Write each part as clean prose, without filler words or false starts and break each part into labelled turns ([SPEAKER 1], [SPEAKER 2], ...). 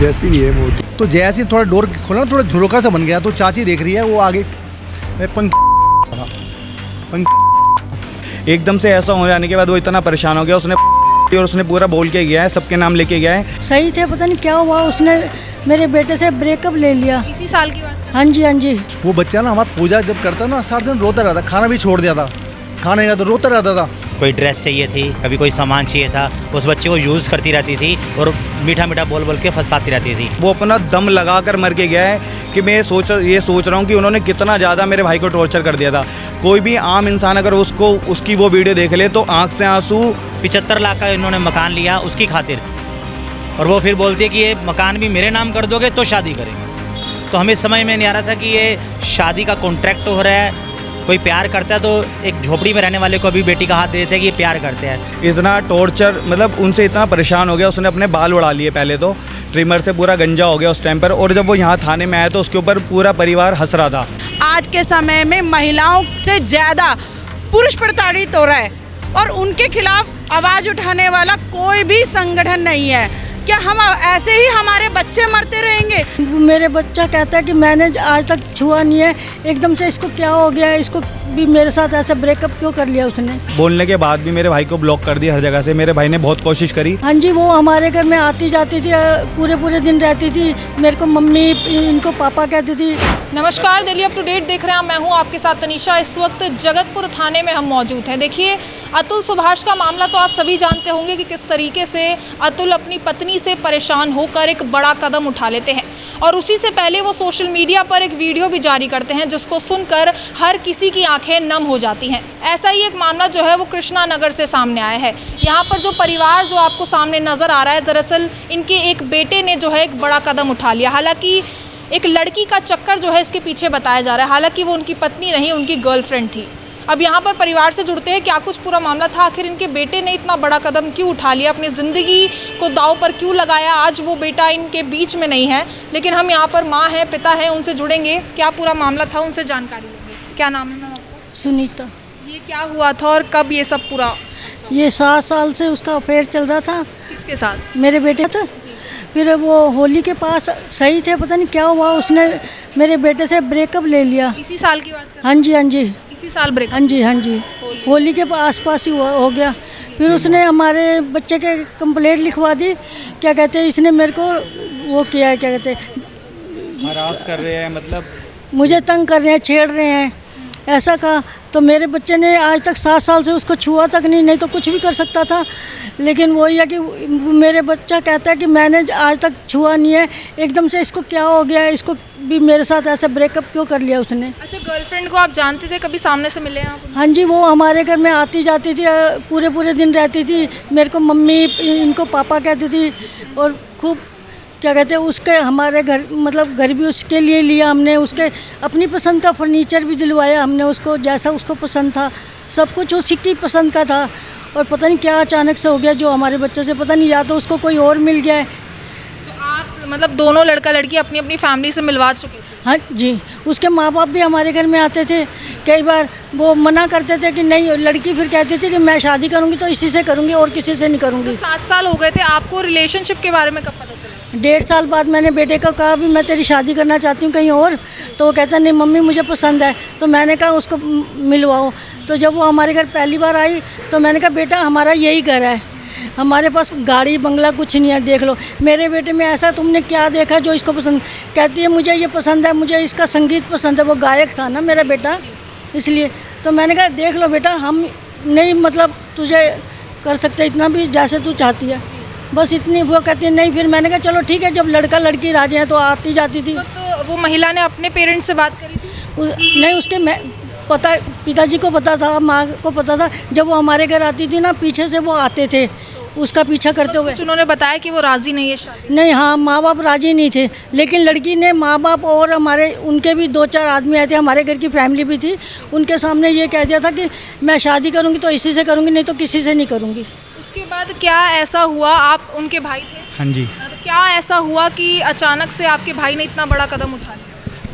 [SPEAKER 1] जैसी भी है वो तो जैसे ही थोड़ा डोर खोला थोड़ा झुरोका सा बन गया तो चाची देख रही है वो आगे
[SPEAKER 2] एकदम से ऐसा हो जाने के बाद वो इतना परेशान हो गया, और उसने पूरा बोल के गया है, सबके नाम लेके गया है।
[SPEAKER 3] सही थे, पता नहीं क्या हुआ, उसने मेरे बेटे से ब्रेकअप ले लिया।
[SPEAKER 4] इसी साल की बात?
[SPEAKER 3] हाँ जी हाँ जी।
[SPEAKER 1] वो बच्चा ना हमारा पूजा जब करता ना सारा दिन रोता रहता, खाना भी छोड़ दिया था, खाने का तो रोता रहता था।
[SPEAKER 5] कोई ड्रेस चाहिए थी, कभी कोई सामान चाहिए था, उस बच्चे को यूज़ करती रहती थी और मीठा मीठा बोल बोल के फंसाती रहती थी।
[SPEAKER 2] वो अपना दम लगा कर मर के गया है कि मैं ये सोच रहा हूँ कि उन्होंने कितना ज़्यादा मेरे भाई को टॉर्चर कर दिया था। कोई भी आम इंसान अगर उसकी वो वीडियो देख ले तो आँख से आंसू।
[SPEAKER 5] 75 लाख का इन्होंने मकान लिया उसकी खातिर, और वो फिर बोलती है कि ये मकान भी मेरे नाम कर दोगे तो शादी करेंगे। तो हमें समझ में नहीं आ रहा था कि ये शादी का कॉन्ट्रैक्ट हो रहा है, कोई प्यार करता है तो एक झोपड़ी में रहने वाले को भी बेटी का हाथ दे देते हैं कि ये प्यार करते हैं।
[SPEAKER 2] इतना टॉर्चर, मतलब उनसे इतना परेशान हो गया, उसने अपने बाल उड़ा लिए पहले तो, ट्रिमर से पूरा गंजा हो गया उस टाइम पर, और जब वो यहाँ थाने में आया तो उसके ऊपर पूरा परिवार हंस रहा था।
[SPEAKER 6] आज के समय में महिलाओं से ज़्यादा पुरुष प्रताड़ित हो रहा है और उनके खिलाफ आवाज़ उठाने वाला कोई भी संगठन नहीं है। क्या हम ऐसे ही हमारे बच्चे मरते रहेंगे?
[SPEAKER 3] मेरे बच्चा कहता है कि मैंने आज तक छुआ नहीं है, एकदम से इसको क्या हो गया है, इसको भी मेरे साथ ऐसा ब्रेकअप क्यों कर लिया उसने।
[SPEAKER 2] बोलने के बाद भी मेरे भाई को ब्लॉक कर दिया हर जगह से। मेरे भाई ने बहुत कोशिश करी।
[SPEAKER 3] हाँ जी, वो हमारे घर में आती जाती थी, पूरे दिन रहती थी, मेरे को मम्मी, इनको पापा कहती थी।
[SPEAKER 4] नमस्कार, दिल्ली अप टू डेट देख रहे हैं, मैं हूं आपके साथ तनीषा। इस वक्त जगतपुर थाने में हम मौजूद हैं। देखिए, अतुल सुभाष का मामला तो आप सभी जानते होंगे कि किस तरीके से अतुल अपनी पत्नी से परेशान होकर एक बड़ा कदम उठा लेते हैं, और उसी से पहले वो सोशल मीडिया पर एक वीडियो भी जारी करते हैं जिसको सुनकर हर किसी की आंखें नम हो जाती हैं। ऐसा ही एक मामला जो है वो कृष्णा नगर से सामने आया है। यहाँ पर जो परिवार जो आपको सामने नज़र आ रहा है, दरअसल इनके एक बेटे ने जो है एक बड़ा कदम उठा लिया। हालांकि एक लड़की का चक्कर जो है इसके पीछे बताया जा रहा है, हालांकि वो उनकी पत्नी नहीं, उनकी गर्लफ्रेंड थी। अब यहाँ पर परिवार से जुड़ते हैं, क्या कुछ पूरा मामला था, आखिर इनके बेटे ने इतना बड़ा कदम क्यों उठा लिया, अपनी ज़िंदगी को दांव पर क्यों लगाया। आज वो बेटा इनके बीच में नहीं है, लेकिन हम यहाँ पर माँ हैं, पिता हैं, उनसे जुड़ेंगे, क्या पूरा मामला था उनसे जानकारी लेंगे। क्या नाम है मैम आपका?
[SPEAKER 3] सुनीता।
[SPEAKER 4] ये क्या हुआ था और कब ये सब पूरा?
[SPEAKER 3] ये 7 साल से उसका अफेयर चल रहा था।
[SPEAKER 4] किसके साथ?
[SPEAKER 3] मेरे बेटे था। फिर वो होली के पास सही थे, पता नहीं क्या हुआ, उसने मेरे बेटे से ब्रेकअप ले लिया।
[SPEAKER 4] इसी साल की बात कर?
[SPEAKER 3] हाँ जी हाँ जी,
[SPEAKER 4] इसी साल ब्रेक?
[SPEAKER 3] हाँ जी हाँ जी, होली के आसपास ही हो गया। फिर उसने हमारे बच्चे के कंप्लेंट लिखवा दी, क्या कहते हैं, इसने मेरे को वो किया है, क्या कहते हैं,
[SPEAKER 2] हरास कर रहे हैं, मतलब
[SPEAKER 3] मुझे तंग कर रहे हैं, छेड़ रहे हैं, ऐसा कहा। तो मेरे बच्चे ने आज तक 7 साल से उसको छुआ तक नहीं तो कुछ भी कर सकता था, लेकिन वही है कि मेरे बच्चा कहता है कि मैंने आज तक छुआ नहीं है, एकदम से इसको क्या हो गया है, इसको भी मेरे साथ ऐसा ब्रेकअप क्यों कर लिया उसने।
[SPEAKER 4] अच्छा, गर्लफ्रेंड को आप जानते थे, कभी सामने से मिले हैं आप?
[SPEAKER 3] हाँ जी, वो हमारे घर में आती जाती थी, पूरे दिन रहती थी, मेरे को मम्मी, इनको पापा कहती थी, और खूब क्या कहते हैं, उसके हमारे घर, मतलब घर भी उसके लिए लिया हमने, उसके अपनी पसंद का फर्नीचर भी दिलवाया हमने उसको, जैसा उसको पसंद था, सब कुछ उसी की पसंद का था। और पता नहीं क्या अचानक से हो गया जो हमारे बच्चे से, पता नहीं, या तो उसको कोई और मिल गया है।
[SPEAKER 4] तो आप मतलब दोनों लड़का लड़की अपनी अपनी फैमिली से मिलवा चुके थे?
[SPEAKER 3] हाँ जी, उसके माँ बाप भी हमारे घर में आते थे, कई बार वो मना करते थे कि नहीं, लड़की फिर कहती थी कि मैं शादी करूँगी तो इसी से करूँगी और किसी से नहीं करूँगी।
[SPEAKER 4] तो 7 साल हो गए थे, आपको रिलेशनशिप के बारे में कब पता चला?
[SPEAKER 3] 1.5 साल बाद मैंने बेटे को कहा भी मैं तेरी शादी करना चाहती हूँ कहीं और, तो वो कहता नहीं मम्मी मुझे पसंद है, तो मैंने कहा उसको मिलवाओ। तो जब वो हमारे घर पहली बार आई तो मैंने कहा बेटा हमारा यही घर है, हमारे पास गाड़ी बंगला कुछ नहीं है, देख लो मेरे बेटे में ऐसा तुमने क्या देखा जो इसको पसंद। कहती है मुझे ये पसंद है, मुझे इसका संगीत पसंद है, वो गायक था ना मेरा बेटा, इसलिए। तो मैंने कहा देख लो बेटा, हम नहीं मतलब तुझे कर सकते इतना भी जैसे तू चाहती है, बस इतनी। वो कहती है नहीं। फिर मैंने कहा चलो ठीक है, जब लड़का लड़की राजी हैं तो आती जाती थी।
[SPEAKER 4] तो वो महिला ने अपने पेरेंट्स से बात करी थी?
[SPEAKER 3] नहीं, उसके पता, पिताजी को पता था, माँ को पता था। जब वो हमारे घर आती थी ना, पीछे से वो आते थे उसका पीछा करते हुए।
[SPEAKER 4] उन्होंने बताया कि वो राज़ी नहीं है शादी?
[SPEAKER 3] नहीं, हाँ, माँ बाप राज़ी नहीं थे, लेकिन लड़की ने माँ बाप और हमारे उनके भी 2-4 आदमी आए थे, हमारे घर की फैमिली भी थी, उनके सामने ये कह दिया था कि मैं शादी करूँगी तो इसी से करूँगी, नहीं तो किसी से नहीं करूँगी।
[SPEAKER 4] उसके बाद क्या ऐसा हुआ, आप उनके भाई थे?
[SPEAKER 2] हाँ जी।
[SPEAKER 4] तो क्या ऐसा हुआ कि अचानक से आपके भाई ने इतना बड़ा कदम उठा लिया?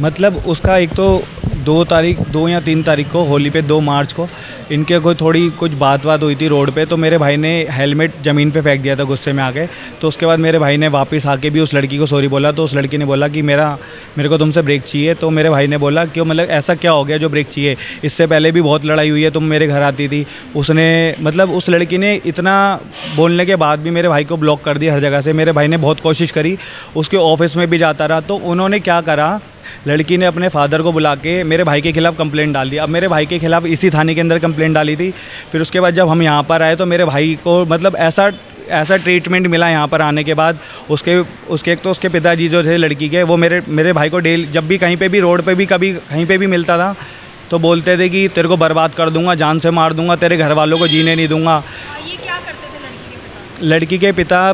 [SPEAKER 2] मतलब उसका एक तो 2 या 3 तारीख को, होली पे 2 मार्च को इनके कोई थोड़ी कुछ बात हुई थी रोड पे, तो मेरे भाई ने हेलमेट ज़मीन पे फेंक दिया था गुस्से में आके। तो उसके बाद मेरे भाई ने वापस आके भी उस लड़की को सॉरी बोला, तो उस लड़की ने बोला कि मेरे को तुमसे ब्रेक चाहिए। तो मेरे भाई ने बोला क्यों, मतलब ऐसा क्या हो गया जो ब्रेक चाहिए, इससे पहले भी बहुत लड़ाई हुई है, तुम मेरे घर आती थी। उसने मतलब उस लड़की ने इतना बोलने के बाद भी मेरे भाई को ब्लॉक कर दिया हर जगह से। मेरे भाई ने बहुत कोशिश करी, उसके ऑफिस में भी जाता रहा। तो उन्होंने क्या करा, लड़की ने अपने फादर को बुला के मेरे भाई के खिलाफ़ कंप्लेंट डाल दी। अब मेरे भाई के खिलाफ़ इसी थाने के अंदर कंप्लेंट डाली थी। फिर उसके बाद जब हम यहाँ पर आए तो मेरे भाई को मतलब ऐसा ट्रीटमेंट मिला यहाँ पर आने के बाद। उसके एक तो उसके पिताजी जो थे लड़की के, वो मेरे भाई को डेली जब भी कहीं पे भी रोड पे भी कभी कहीं पे भी मिलता था तो बोलते थे कि तेरे को बर्बाद कर दूंगा, जान से मार दूंगा, तेरे घर वालों को जीने नहीं दूंगा।
[SPEAKER 4] ये क्या करते थे
[SPEAKER 2] लड़की के पिता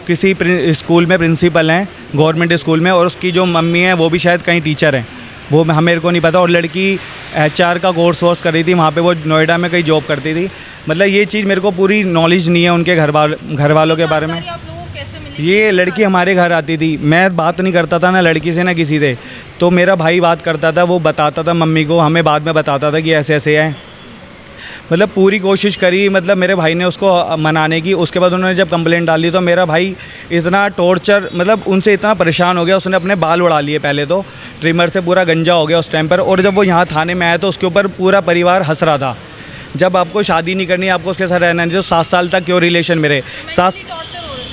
[SPEAKER 2] किसी स्कूल में प्रिंसिपल हैं, गवर्नमेंट स्कूल में, और उसकी जो मम्मी है वो भी शायद कहीं टीचर हैं, वो मेरे को नहीं पता। और लड़की HR का कोर्स कर रही थी वहाँ पे, वो नोएडा में कहीं जॉब करती थी। मतलब ये चीज़ मेरे को पूरी नॉलेज नहीं है उनके घर वालों के बारे में।
[SPEAKER 4] आप लोगों को कैसे मिली?
[SPEAKER 2] ये लड़की हमारे घर आती थी, मैं बात नहीं करता था ना लड़की से ना किसी से, तो मेरा भाई बात करता था, वो बताता था मम्मी को, हमें बाद में बताता था कि ऐसे ऐसे है। मतलब पूरी कोशिश करी, मतलब मेरे भाई ने उसको मनाने की। उसके बाद उन्होंने जब कंप्लेंट डाली तो मेरा भाई इतना टॉर्चर, मतलब उनसे इतना परेशान हो गया, उसने अपने बाल उड़ा लिए पहले तो, ट्रिमर से पूरा गंजा हो गया उस टाइम पर। और जब वो यहाँ थाने में आया तो उसके ऊपर पूरा परिवार हंस रहा था। जब आपको शादी नहीं करनी, आपको उसके साथ रहना नहीं, तो 7 साल तक क्यों रिलेशन मेरे सास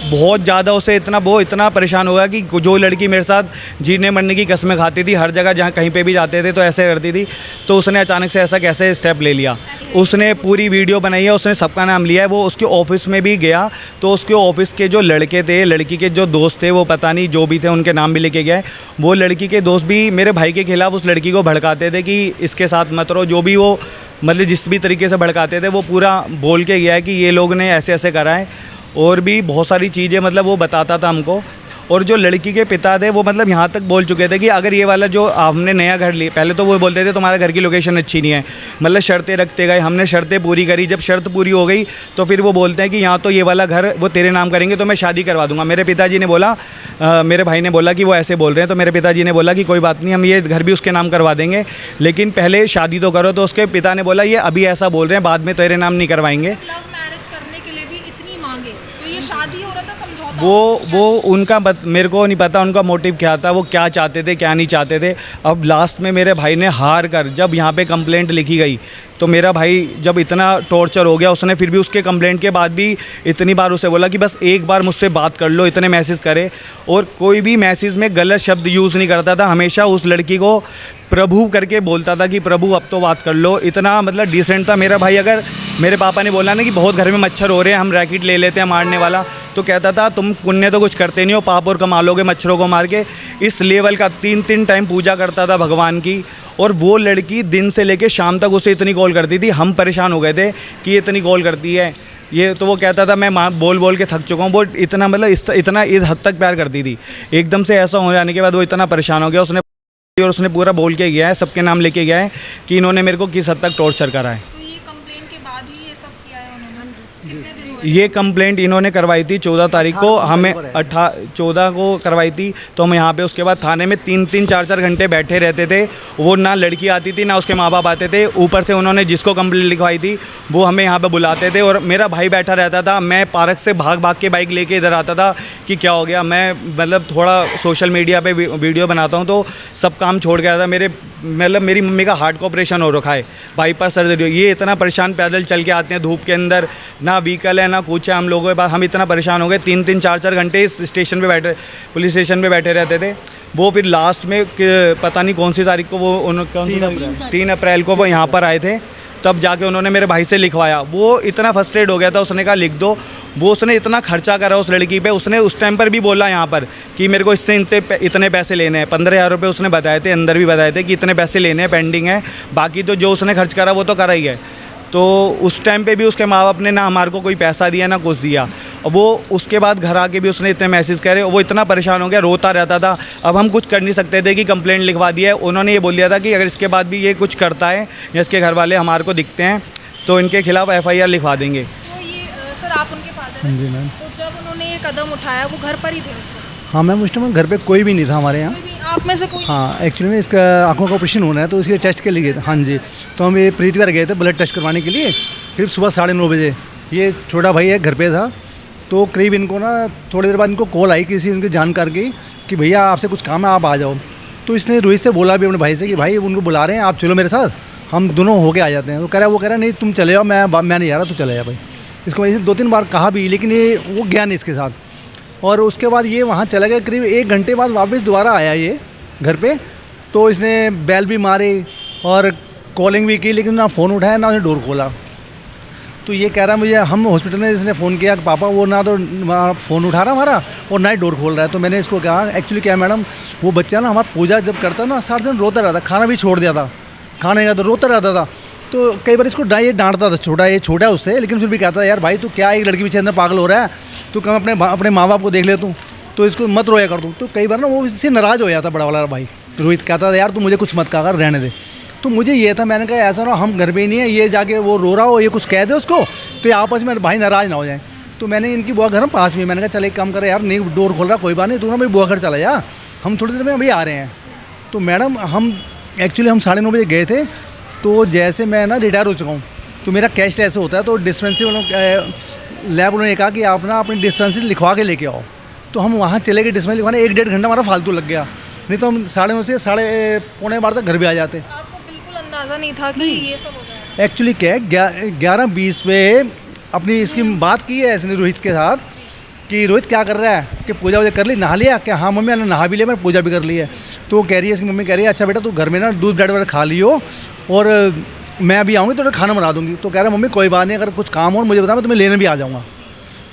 [SPEAKER 2] बहुत ज़्यादा उसे इतना परेशान हुआ कि जो लड़की मेरे साथ जीने मरने की कस्में खाती थी, हर जगह जहाँ कहीं पे भी जाते थे तो ऐसे करती थी, तो उसने अचानक से ऐसा कैसे स्टेप ले लिया। उसने पूरी वीडियो बनाई है, उसने सबका नाम लिया है। वो उसके ऑफिस में भी गया तो उसके ऑफिस के जो लड़के थे, लड़की के जो दोस्त थे, वो पता नहीं जो भी थे उनके नाम भी लेके गए। वो लड़की के दोस्त भी मेरे भाई के खिलाफ़ उस लड़की को भड़काते थे कि इसके साथ मत रहो, जो भी वो मतलब जिस भी तरीके से भड़काते थे वो पूरा बोल के गया है कि ये लोग ने ऐसे ऐसे करा है। और भी बहुत सारी चीज़ें मतलब वो बताता था हमको। और जो लड़की के पिता थे वो मतलब यहाँ तक बोल चुके थे कि अगर ये वाला जो हमने नया घर लिया, पहले तो वो बोलते थे तुम्हारा घर की लोकेशन अच्छी नहीं है, मतलब शर्तें रखते गए, हमने शर्तें पूरी करी। जब शर्त पूरी हो गई तो फिर वो बोलते हैं कि यहाँ तो ये वाला घर वो तेरे नाम करेंगे तो मैं शादी करवा दूंगा। मेरे पिताजी ने बोला, मेरे भाई ने बोला कि वो ऐसे बोल रहे हैं, तो मेरे पिताजी ने बोला कि कोई बात नहीं, हम ये घर भी उसके नाम करवा देंगे, लेकिन पहले शादी तो करो। तो उसके पिता ने बोला ये अभी ऐसा बोल रहे हैं, बाद में तेरे नाम नहीं करवाएंगे।
[SPEAKER 4] लव मैरिज करने के लिए भी इतनी मांगे, तो ये शादी हो रहा था समझौता?
[SPEAKER 2] वो उनका मेरे को नहीं पता उनका मोटिव क्या था, वो क्या चाहते थे क्या नहीं चाहते थे। अब लास्ट में मेरे भाई ने हार कर, जब यहाँ पे कंप्लेंट लिखी गई तो मेरा भाई जब इतना टॉर्चर हो गया, उसने फिर भी उसके कंप्लेंट के बाद भी इतनी बार उसे बोला कि बस एक बार मुझसे बात कर लो, इतने मैसेज करे। और कोई भी मैसेज में गलत शब्द यूज़ नहीं करता था, हमेशा उस लड़की को प्रभु करके बोलता था कि प्रभु अब तो बात कर लो। इतना मतलब डिसेंट था मेरा भाई। अगर मेरे पापा ने बोला ना कि बहुत घर में मच्छर हो रहे हैं, हम रैकेट ले लेते हैं मारने वाला, तो कहता था तुम पुण्य तो कुछ करते नहीं हो, पाप और कमा लोगे मच्छरों को मार के। इस लेवल का 3 टाइम पूजा करता था भगवान की। और वो लड़की दिन से लेके शाम तक उसे इतनी कॉल करती थी, हम परेशान हो गए थे कि ये इतनी कॉल करती है ये। तो वो कहता था मैं बोल के थक चुका हूँ। वो इतना मतलब इतना इस हद तक प्यार करती थी। एकदम से ऐसा हो जाने के बाद वो इतना परेशान हो गया, उसने पूरा बोल के गया है, सबके नाम लेके गया है कि इन्होंने मेरे को किस हद तक टॉर्चर करा है।
[SPEAKER 4] तो ये कंप्लेंट के बाद ही ये सब किया है उन्होंने? कितने दिन हुए?
[SPEAKER 2] ये कंप्लेंट इन्होंने करवाई थी 14 तारीख को, हमें 14 को करवाई थी। तो हम यहाँ पे उसके बाद थाने में 3-3, 4-4 घंटे बैठे रहते थे। वो ना लड़की आती थी ना उसके माँ बाप आते थे। ऊपर से उन्होंने जिसको कंप्लेंट लिखवाई थी वो हमें यहाँ पे बुलाते थे। और मेरा भाई बैठा रहता था, मैं पार्क से भाग के बाइक लेके इधर आता था कि क्या हो गया। मैं मतलब थोड़ा सोशल मीडिया पे वीडियो बनाता हूँ तो सब काम छोड़ गया था। मेरी मम्मी का हार्ट का ऑपरेशन हो रखा है, बाईपास सर्जरी। ये इतना परेशान पैदल चल के आते हैं धूप के अंदर, ना व्हीकल है ना कुछ है हम लोगों के पास। हम इतना परेशान हो गए, 3-3, 4-4 घंटे इस स्टेशन पे बैठे, पुलिस स्टेशन पे बैठे रहते थे। वो फिर लास्ट में पता नहीं कौन सी तारीख को, वो 3 अप्रैल को वो यहाँ पर आए थे, तब जाके उन्होंने मेरे भाई से लिखवाया। वो इतना फर्स्ट्रेट हो गया था, उसने कहा लिख दो। वो उसने इतना खर्चा करा उस लड़की पे। उसने उस टाइम पर भी बोला यहाँ पर कि मेरे को इनसे इतने पैसे लेने हैं, 15,000 रुपये उसने बताए थे, अंदर भी बताए थे कि इतने पैसे लेने हैं, पेंडिंग है, बाकी तो जो उसने खर्च करा वो तो करा ही है। तो उस टाइम पे भी उसके माँ बाप ने ना हमारे को कोई पैसा दिया ना कुछ दिया। वो उसके बाद घर आके भी उसने इतने मैसेज करे, वो इतना परेशान हो गया, रोता रहता था। अब हम कुछ कर नहीं सकते थे कि कंप्लेंट लिखवा दिया है। उन्होंने ये बोल दिया था कि अगर इसके बाद भी ये कुछ करता है या इसके घर वाले हमारे को दिखते हैं तो इनके खिलाफ़ FIR लिखवा देंगे।
[SPEAKER 4] तो ये सर आप उनके फादर हैं?
[SPEAKER 1] जी मैम।
[SPEAKER 4] तो जब उन्होंने ये कदम उठाया वो घर पर ही थे उस वक्त?
[SPEAKER 1] हाँ मैम, उस टाइम घर पे कोई भी नहीं था हमारे यहाँ।
[SPEAKER 4] कोई भी आप में से कोई?
[SPEAKER 1] हाँ, एक्चुअली में इसका आंखों का ऑपरेशन होना है तो इसके टेस्ट के लिए गए थे। हाँ जी, तो हम ये प्रीति विहार गए थे ब्लड टेस्ट करवाने के लिए। करीब सुबह 9:30 बजे ये छोटा भाई है घर पे था, तो करीब इनको ना थोड़ी देर बाद इनको कॉल आई किसी उनके जानकार की कि भैया आपसे कुछ काम है, आप आ जाओ। तो इसने रोहित से बोला भी अपने भाई से कि भाई उनको बुला रहे हैं, आप चलो मेरे साथ, हम दोनों होके आ जाते हैं। तो वो कह रहा नहीं तुम चले जाओ, मैं नहीं आ रहा, तू चले जा भाई। इसको ऐसे 2-3 बार कहा भी, लेकिन ये वो गया नहीं इसके साथ। और उसके बाद ये वहाँ चला गया। करीब 1 घंटे बाद वापस दोबारा आया ये घर पे, तो इसने बैल भी मारी और कॉलिंग भी की, लेकिन ना फ़ोन उठाया ना उसने डोर खोला। तो ये कह रहा मुझे, हम हॉस्पिटल में इसने फ़ोन किया कि पापा वो ना तो फ़ोन उठा रहा हमारा और ना ही डोर खोल रहा है। तो मैंने इसको कहा एक्चुअली क्या मैडम, वो बच्चा ना हमारा पूजा जब करता ना सारा दिन रोता रहता, खाना भी छोड़ दिया था, खाने का तो रोता रहता था। तो कई बार इसको ये डांटता था, छोटा है उससे, लेकिन फिर भी कहता था यार भाई तू क्या एक लड़की पीछे इतना पागल हो रहा है, तू कम अपने माँ बाप को देख ले तू, तो इसको मत रोया कर दूँ। तो कई बार ना वो इससे नाराज़ हो जाता बड़ा वाला भाई रोहित, कहता था यार तू मुझे कुछ मत कहा कर, रहने दे। तो मुझे ये था, मैंने कहा ऐसा ना हम घर पे ही नहीं है, ये जाके वो रो रहा हो, ये कुछ कह दे उसको तो आपस में भाई नाराज़ ना हो जाए। तो मैंने इनकी बुआ घर पास में, मैंने कहा चल एक काम करे यार, नहीं डोर खोल रहा कोई बात नहीं, तू ना भाई बुआ घर चला जा, हम थोड़ी देर में अभी आ रहे हैं। तो मैडम हम 9:30 बजे गए थे। तो जैसे मैं ना रिटायर हो चुका हूँ, तो मेरा कैश ऐसे होता है, तो डिस्पेंसरी वालों लैब उन्होंने कहा कि आप ना अपनी डिस्पेंसरी लिखवा के लेके आओ। तो हम वहाँ चले गए डिस्पेंसरी लिखवाने, 1-1.5 घंटा हमारा फालतू लग गया, नहीं तो हम 9:30 से 9:45 तक घर भी आ जाते।
[SPEAKER 4] आपको बिल्कुल अंदाज़ा नहीं था कि ये सब हो जाएगा?
[SPEAKER 1] एक्चुअली क्या है, 11:20 पे अपनी इसकी बात की है इसने रोहित के साथ कि रोहित क्या कर रहा है, कि पूजा वूजा कर ली, नहा लिया क्या? हाँ मम्मी मैंने नहा भी लिया, मैंने पूजा भी कर ली है। तो वो कह रही है, इसकी मम्मी कह रही है अच्छा बेटा तू घर में ना दूध ब्रेड वगैरह खा लियो और मैं अभी आऊँगी तो खाना बना दूँगी। तो कह रहा मम्मी कोई बात नहीं, अगर कुछ काम हो मुझे बता, मैं तुम्हें लेने भी आ जाऊँगा।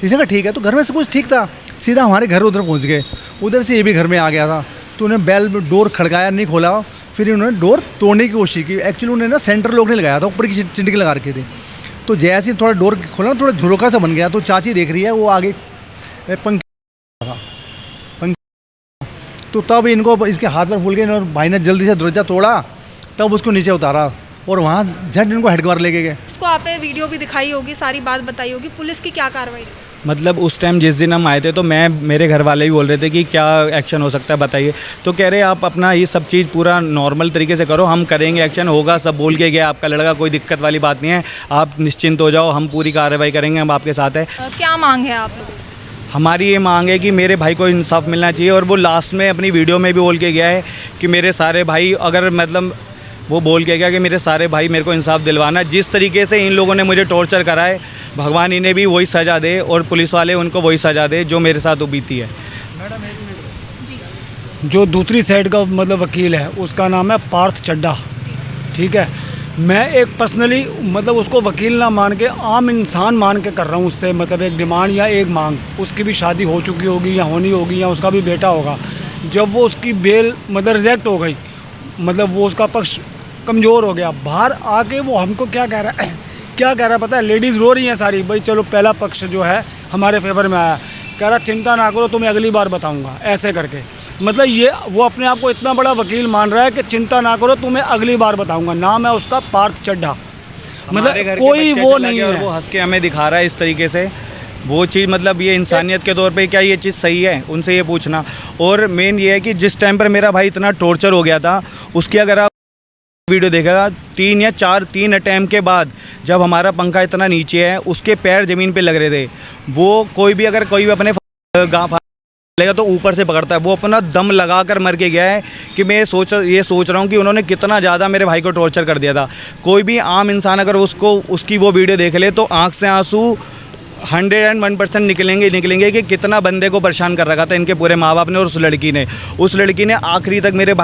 [SPEAKER 1] इसने कहा ठीक है। तो घर में सब कुछ ठीक था, सीधा हमारे घर उधर पहुँच गए, उधर से ये भी घर में आ गया था। तो उन्हें बेल डोर खड़काया, नहीं खोला, फिर उन्होंने डोर तोड़ने की कोशिश की। एक्चुअली उन्होंने ना सेंटर लोग ने लगाया था, ऊपर की चिंटकी लगा रखी थी। तो जैसे ही थोड़ा डोर खोला, थोड़ा झुरोका सा बन गया। तो चाची देख रही है, वो आगे पंखा, तो तब इनको इसके हाथ पर फूल गए और भाई ने जल्दी से दरवाजा तोड़ा, तब उसको नीचे उतारा और वहाँ झट इनको हेडक्वार्टर लेके गए।
[SPEAKER 4] इसको आपने वीडियो भी दिखाई होगी, सारी बात बताई होगी, पुलिस की क्या कार्रवाई रही?
[SPEAKER 2] मतलब उस टाइम जिस दिन हम आए थे तो मेरे घर वाले भी बोल रहे थे कि क्या एक्शन हो सकता है बताइए। तो कह रहे आप अपना ये सब चीज़ पूरा नॉर्मल तरीके से करो, हम करेंगे, एक्शन होगा, सब बोल के गया आपका लड़का, कोई दिक्कत वाली बात नहीं है, आप निश्चिंत हो जाओ, हम पूरी कार्रवाई करेंगे, हम आपके साथ है।
[SPEAKER 4] क्या मांग है आप लोगों की?
[SPEAKER 2] हमारी ये मांग है कि मेरे भाई को इंसाफ मिलना चाहिए। और वो लास्ट में अपनी वीडियो में भी बोल के गया है कि मेरे सारे भाई, अगर मतलब वो बोल के गया कि मेरे सारे भाई मेरे को इंसाफ दिलवाना। जिस तरीके से इन लोगों ने मुझे टॉर्चर करा है, भगवान इन्हें भी वही सज़ा दे और पुलिस वाले उनको वही सज़ा दे जो मेरे साथ बीती है।
[SPEAKER 7] जो दूसरी साइड का मतलब वकील है उसका नाम है पार्थ चड्ढा, ठीक है। मैं एक पर्सनली मतलब उसको वकील ना मान के आम इंसान मान के कर रहा हूँ उससे, मतलब एक डिमांड या एक मांग। उसकी भी शादी हो चुकी होगी या होनी होगी या उसका भी बेटा होगा। जब वो उसकी बेल मतलब रिजेक्ट हो गई, मतलब वो उसका पक्ष कमज़ोर हो गया, बाहर आके वो हमको क्या कह रहा है पता है? लेडीज़ रो रही हैं सारी, भाई चलो पहला पक्ष जो है हमारे फेवर में आया, कह रहा चिंता ना करो तुम्हें अगली बार बताऊंगा, ऐसे करके। मतलब ये वो अपने आप को इतना बड़ा वकील मान रहा है कि चिंता ना करो तुम्हें अगली बार बताऊंगा। नाम है उसका पार्थ चड्ढा, मतलब कोई वो नहीं है।
[SPEAKER 2] और वो हंस के हमें दिखा रहा है इस तरीके से, वो चीज़ मतलब ये इंसानियत के तौर पे क्या ये चीज़ सही है? उनसे ये पूछना। और मेन ये है कि जिस टाइम पर मेरा भाई इतना टॉर्चर हो गया था, उसकी अगर आप वीडियो देखेगा 3 अटैम्प्ट के बाद जब हमारा पंखा इतना नीचे है, उसके पैर ज़मीन पे लग रहे थे। वो कोई भी अपने गाँव लेगा तो ऊपर से पकड़ता है, वो अपना दम लगा कर मर के गया है। कि मैं ये सोच रहा हूँ कि उन्होंने कितना ज़्यादा मेरे भाई को टॉर्चर कर दिया था। कोई भी आम इंसान अगर उसकी वो वीडियो देख ले तो आँख से आंसू 101% निकलेंगे कि कितना बंदे को परेशान कर रखा था इनके पूरे माँ बाप ने और उस लड़की ने आखिरी तक मेरा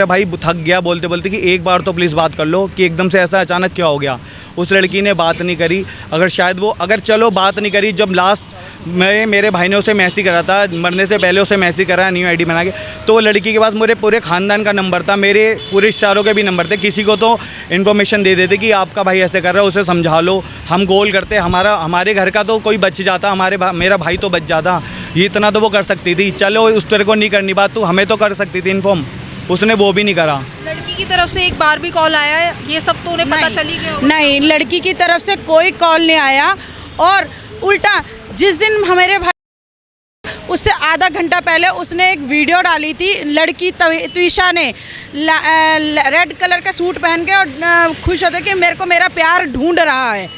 [SPEAKER 2] भाई थक गया बोलते बोलते कि एक बार तो प्लीज़ बात कर लो कि एकदम से ऐसा अचानक क्या हो गया। उस लड़की ने बात नहीं करी। अगर चलो बात नहीं करी, जब लास्ट में मेरे भाई ने उसे मैसेज करा था, मरने से पहले उसे मैसेज करा न्यू आईडी बना के, तो लड़की के पास मेरे पूरे ख़ानदान का नंबर था, मेरे पूरे रिश्तेदारों के भी नंबर थे। किसी को तो इन्फॉर्मेशन दे देते कि आपका भाई ऐसे कर रहा है, उसे समझा लो, हम गोल करते, हमारे घर का तो कोई बच जाता, मेरा भाई तो बच जाता। ये इतना तो वो कर सकती थी। चलो उस तरह को नहीं करनी बात, तो हमें तो कर सकती थी इन्फॉर्म, उसने वो भी नहीं करा।
[SPEAKER 4] लड़की की तरफ से एक बार भी कॉल आया है? ये सब तो उन्हें पता चली गया होगा।
[SPEAKER 6] नहीं, लड़की की तरफ से कोई कॉल नहीं आया। और उल्टा जिस दिन हमारे भाई उससे आधा घंटा पहले उसने एक वीडियो डाली थी, लड़की त्विशा ने रेड कलर का सूट पहन के और खुश होते कि मेरे को मेरा प्यार ढूंढ रहा है,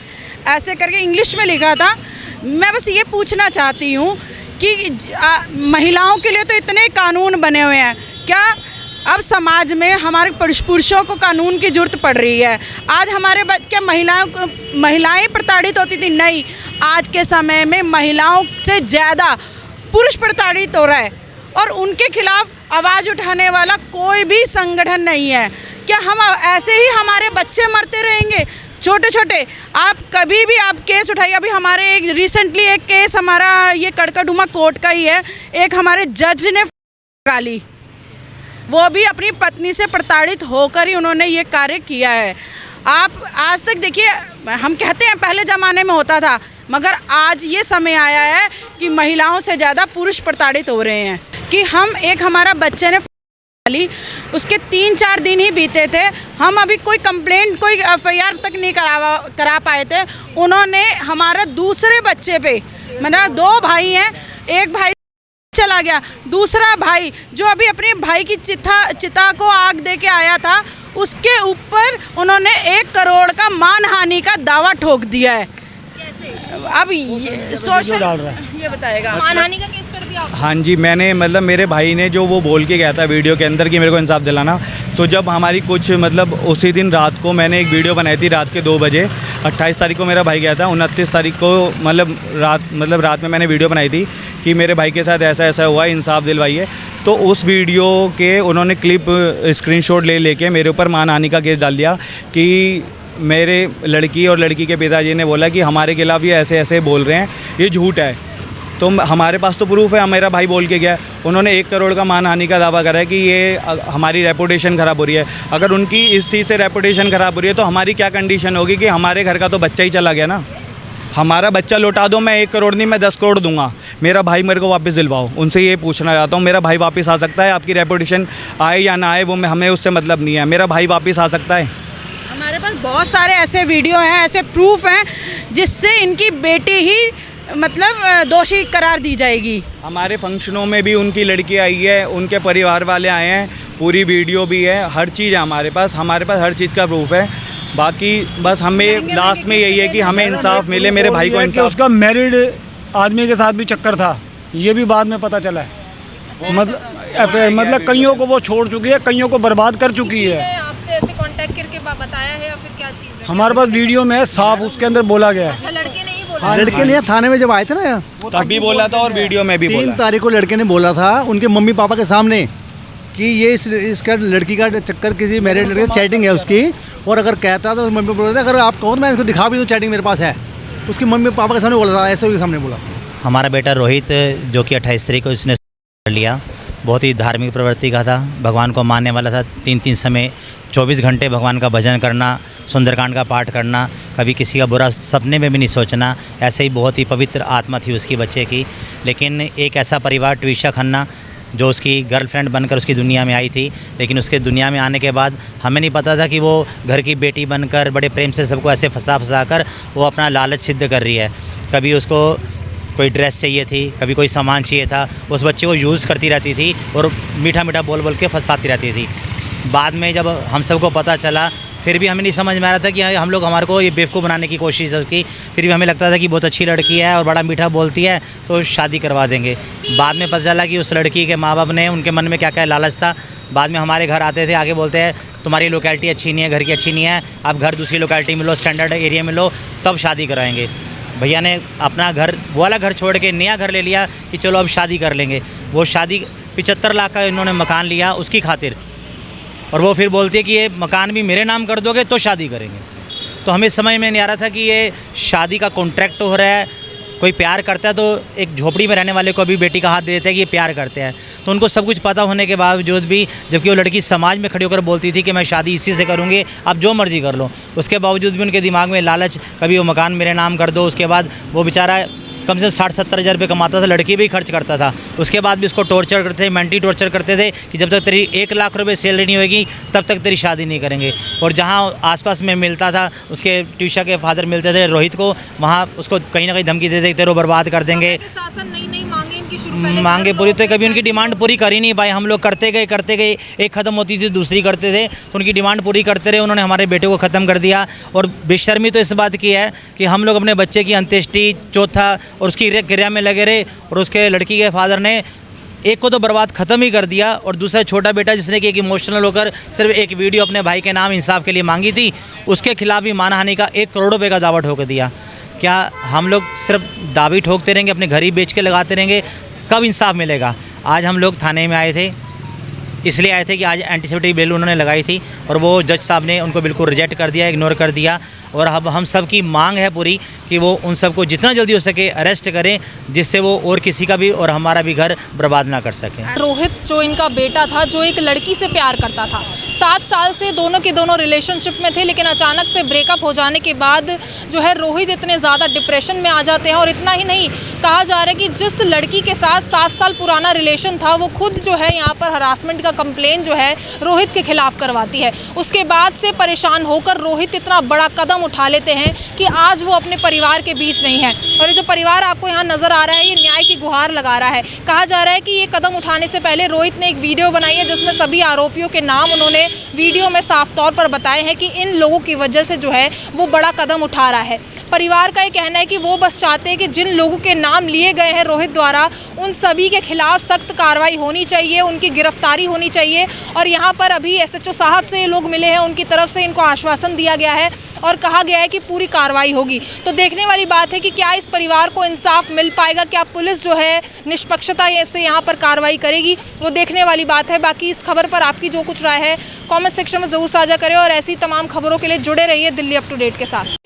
[SPEAKER 6] ऐसे करके इंग्लिश में लिखा था। मैं बस ये पूछना चाहती हूँ कि महिलाओं के लिए तो इतने कानून बने हुए हैं, क्या अब समाज में हमारे पुरुषों को कानून की ज़रूरत पड़ रही है? आज हमारे क्या महिलाएं प्रताड़ित होती थी? नहीं, आज के समय में महिलाओं से ज़्यादा पुरुष प्रताड़ित हो रहा है और उनके खिलाफ आवाज़ उठाने वाला कोई भी संगठन नहीं है। क्या हम ऐसे ही हमारे बच्चे मरते रहेंगे छोटे छोटे? आप कभी भी आप केस उठाइए। अभी हमारे एक रिसेंटली एक केस हमारा ये कड़कड़डूमा कोर्ट का ही है, एक हमारे जज ने गाली, वो भी अपनी पत्नी से प्रताड़ित होकर ही उन्होंने ये कार्य किया है। आप आज तक देखिए, हम कहते हैं पहले ज़माने में होता था, मगर आज ये समय आया है कि महिलाओं से ज़्यादा पुरुष प्रताड़ित हो रहे हैं। कि हम एक हमारा बच्चे ने ली, उसके 3-4 दिन ही बीते थे, हम अभी कोई कंप्लेंट कोई FIR तक नहीं करा पाए थे। उन्होंने हमारा दूसरे बच्चे पे, मतलब 2 भाई हैं, एक भाई चला गया, दूसरा भाई जो अभी अपने भाई की चिता को आग दे के आया था, उसके ऊपर उन्होंने 1 करोड़ का मानहानि का दावा ठोक दिया है। अब ये सोशल ये बताएगा,
[SPEAKER 4] मानहानि का केस कर दिया?
[SPEAKER 2] हाँ जी, मैंने मतलब मेरे भाई ने जो वो बोल के गया था वीडियो के अंदर कि मेरे को इंसाफ दिलाना, तो जब हमारी कुछ मतलब उसी दिन रात को मैंने एक वीडियो बनाई थी रात के 2 बजे। 28 तारीख को मेरा भाई गया था, 29 तारीख को मतलब रात में मैंने वीडियो बनाई थी कि मेरे भाई के साथ ऐसा ऐसा हुआ, इंसाफ दिलवाइए। तो उस वीडियो के उन्होंने क्लिप स्क्रीनशॉट लेके मेरे ऊपर मानहानि का केस डाल दिया कि मेरे लड़की और लड़की के पिताजी ने बोला कि हमारे खिलाफ़ ये ऐसे ऐसे बोल रहे हैं, ये झूठ है। तो हमारे पास तो प्रूफ है, मेरा भाई बोल के गया। उन्होंने 1 करोड़ का मानहानि का दावा करा है कि ये हमारी रेपुटेशन ख़राब हो रही है। अगर उनकी इस चीज़ से रेपुटेशन ख़राब हो रही है तो हमारी क्या कंडीशन होगी कि हमारे घर का तो बच्चा ही चला गया ना। हमारा बच्चा लौटा दो, मैं 1 करोड़ नहीं, मैं 10 करोड़ दूंगा, मेरा भाई मेरे को वापस दिलवाओ। उनसे ये पूछना चाहता हूँ, मेरा भाई वापस आ सकता है? आपकी रेपुटेशन आए या ना आए वो हमें उससे मतलब नहीं है, मेरा भाई वापस आ सकता है।
[SPEAKER 6] हमारे पास बहुत सारे ऐसे वीडियो हैं, ऐसे प्रूफ हैं जिससे इनकी बेटी ही मतलब दोषी करार दी जाएगी।
[SPEAKER 2] हमारे फंक्शनों में भी उनकी लड़की आई है, उनके परिवार वाले आए हैं, पूरी वीडियो भी है, हर चीज़ है हमारे पास हर चीज़ का प्रूफ है। बाकी बस हमें लास्ट में यही है कि हमें इंसाफ मिले, मेरे भाई को इंसाफ।
[SPEAKER 7] उसका मैरिड आदमी के साथ भी चक्कर था, ये भी बाद में पता चला है। मतलब कईयों को वो छोड़ चुकी है, कईयों को बर्बाद कर चुकी है।
[SPEAKER 4] आपसे ऐसे कांटेक्ट करके बताया है या फिर क्या चीज़ है?
[SPEAKER 7] हमारे पास वीडियो में है, साफ उसके अंदर बोला गया है।
[SPEAKER 4] अच्छा, लड़के ने ही बोला?
[SPEAKER 1] लड़के ने थाने में जब आए थे ना,
[SPEAKER 2] तभी बोला था और वीडियो में भी बोला।
[SPEAKER 1] 3 तारीख को लड़के ने बोला था उनके मम्मी पापा के सामने कि ये इसका लड़की का चक्कर किसी मैरिड लड़के से चैटिंग है उसकी, और अगर कहता तो मम्मी बोल रहे थे अगर आप कहो तो मैं इसको दिखा भी दूँ, चैटिंग मेरे पास है। उसकी मम्मी पापा के सामने बोला था, ऐसे उसके सामने बोला।
[SPEAKER 5] हमारा बेटा रोहित जो कि 28 तारीख को इसने कर लिया, बहुत ही धार्मिक प्रवृत्ति का था, भगवान को मानने वाला था। 3 समय 24 घंटे भगवान का भजन करना, सुंदरकांड का पाठ करना, कभी किसी का बुरा सपने में भी नहीं सोचना, ऐसे ही बहुत ही पवित्र आत्मा थी उसकी बच्चे की। लेकिन एक ऐसा परिवार ट्विशा खन्ना जो उसकी गर्लफ्रेंड बनकर उसकी दुनिया में आई थी, लेकिन उसके दुनिया में आने के बाद हमें नहीं पता था कि वो घर की बेटी बनकर बड़े प्रेम से सबको ऐसे फंसा कर वो अपना लालच सिद्ध कर रही है। कभी उसको कोई ड्रेस चाहिए थी, कभी कोई सामान चाहिए था, उस बच्चे को यूज़ करती रहती थी और मीठा मीठा बोल के फंसाती रहती थी। बाद में जब हम सबको पता चला, फिर भी हमें नहीं समझ में आ रहा था कि हम लोग हमारे को ये बेवकूफ़ बनाने की कोशिश की। फिर भी हमें लगता था कि बहुत अच्छी लड़की है और बड़ा मीठा बोलती है तो शादी करवा देंगे। बाद में पता चला कि उस लड़की के माँ बाप ने, उनके मन में क्या क्या लालच था। बाद में हमारे घर आते थे, आगे बोलते हैं तुम्हारी लोकेलिटी अच्छी नहीं है, घर की अच्छी नहीं है, आप घर दूसरी लोकेलिटी में लो, स्टैंडर्ड एरिया में लो, तब शादी कराएंगे। भैया ने अपना घर, वो वाला घर छोड़ के नया घर ले लिया कि चलो अब शादी कर लेंगे। वो शादी 75 लाख का इन्होंने मकान लिया उसकी खातिर, और वो फिर बोलती है कि ये मकान भी मेरे नाम कर दोगे तो शादी करेंगे। तो हमें समझ में नहीं आ रहा था कि ये शादी का कॉन्ट्रैक्ट हो रहा है। कोई प्यार करता है तो एक झोपड़ी में रहने वाले को भी बेटी का हाथ दे देता है कि ये प्यार करते हैं। तो उनको सब कुछ पता होने के बावजूद भी, जबकि वो लड़की समाज में खड़ी होकर बोलती थी कि मैं शादी इसी से करूँगी, आप जो मर्ज़ी कर लो, उसके बावजूद भी उनके दिमाग में लालच, कभी वो मकान मेरे नाम कर दो। उसके बाद वो बेचारा कम से कम 60-70 हज़ार रुपये कमाता था, लड़की भी खर्च करता था। उसके बाद भी उसको टॉर्चर करते थे, मेंटली टॉर्चर करते थे कि जब तक तेरी 1 लाख रुपए सैलरी नहीं होगी तब तक तेरी शादी नहीं करेंगे। और जहाँ आसपास में मिलता था, उसके ट्यूशा के फादर मिलते थे रोहित को, वहाँ उसको कहीं ना कहीं धमकी देते तेरे को बर्बाद कर देंगे।
[SPEAKER 4] शासन नई मांगे इनकी शुरू
[SPEAKER 5] मांगे पूरी, तो कभी उनकी डिमांड पूरी कर ही नहीं पाए। हम लोग करते गए, एक ख़त्म होती थी दूसरी करते थे, तो उनकी डिमांड पूरी करते रहे। उन्होंने हमारे बेटे को ख़त्म कर दिया। और बेशर्मी तो इस बात की है कि हम लोग अपने बच्चे की अंत्येष्टि, चौथा और उसकी क्रिया में लगे रहे, और उसके लड़की के फादर ने एक को तो बर्बाद ख़त्म ही कर दिया, और दूसरा छोटा बेटा जिसने कि एक इमोशनल होकर सिर्फ एक वीडियो अपने भाई के नाम इंसाफ के लिए मांगी थी, उसके खिलाफ भी मानहानि का 1 करोड़ रुपये का दावा ठोक दिया। क्या हम लोग सिर्फ दावी ठोकते रहेंगे, अपने घर ही बेच के लगाते रहेंगे? कब इंसाफ मिलेगा? आज हम लोग थाने में आए थे, इसलिए आए थे कि आज एंटीसिपेटरी बेल उन्होंने लगाई थी, और वो जज साहब ने उनको बिल्कुल रिजेक्ट कर दिया, इग्नोर कर दिया। और अब हम सब की मांग है पूरी कि वो उन सबको जितना जल्दी हो सके अरेस्ट करें, जिससे वो और किसी का भी और हमारा भी घर बर्बाद ना कर सकें।
[SPEAKER 4] रोहित जो इनका बेटा था, जो एक लड़की से प्यार करता था, 7 साल से दोनों के दोनों रिलेशनशिप में थे, लेकिन अचानक से ब्रेकअप हो जाने के बाद जो है रोहित इतने ज़्यादा डिप्रेशन में आ जाते हैं। और इतना ही नहीं, कहा जा रहा है कि जिस लड़की के साथ 7 साल पुराना रिलेशन था, वो खुद जो है यहाँ पर हरासमेंट का कंप्लेन जो है रोहित के खिलाफ करवाती है। उसके बाद से परेशान होकर रोहित इतना बड़ा कदम उठा लेते हैं कि आज वो अपने परिवार के बीच नहीं है। और ये जो परिवार आपको यहाँ नज़र आ रहा है, ये न्याय की गुहार लगा रहा है। कहा जा रहा है कि ये कदम उठाने से पहले रोहित ने एक वीडियो बनाई है, जिसमें सभी आरोपियों के नाम उन्होंने वीडियो में साफ तौर पर बताए हैं कि इन लोगों की वजह से जो है वो बड़ा कदम उठा रहा है। परिवार का ये कहना है कि वो बस चाहते हैं कि जिन लोगों के नाम लिए गए हैं रोहित द्वारा, उन सभी के खिलाफ सख्त कार्रवाई होनी चाहिए, उनकी गिरफ्तारी होनी चाहिए। और यहाँ पर अभी SHO साहब से ये लोग मिले हैं, उनकी तरफ से इनको आश्वासन दिया गया है और कहा गया है कि पूरी कार्रवाई होगी। तो देखने वाली बात है कि क्या इस परिवार को इंसाफ मिल पाएगा, क्या पुलिस जो है निष्पक्षता से यहाँ पर कार्रवाई करेगी, वो देखने वाली बात है। बाकी इस खबर पर आपकी जो कुछ राय है कमेंट सेक्शन में ज़रूर साझा करें, और ऐसी तमाम खबरों के लिए जुड़े रहिए दिल्ली अप टू डेट के साथ।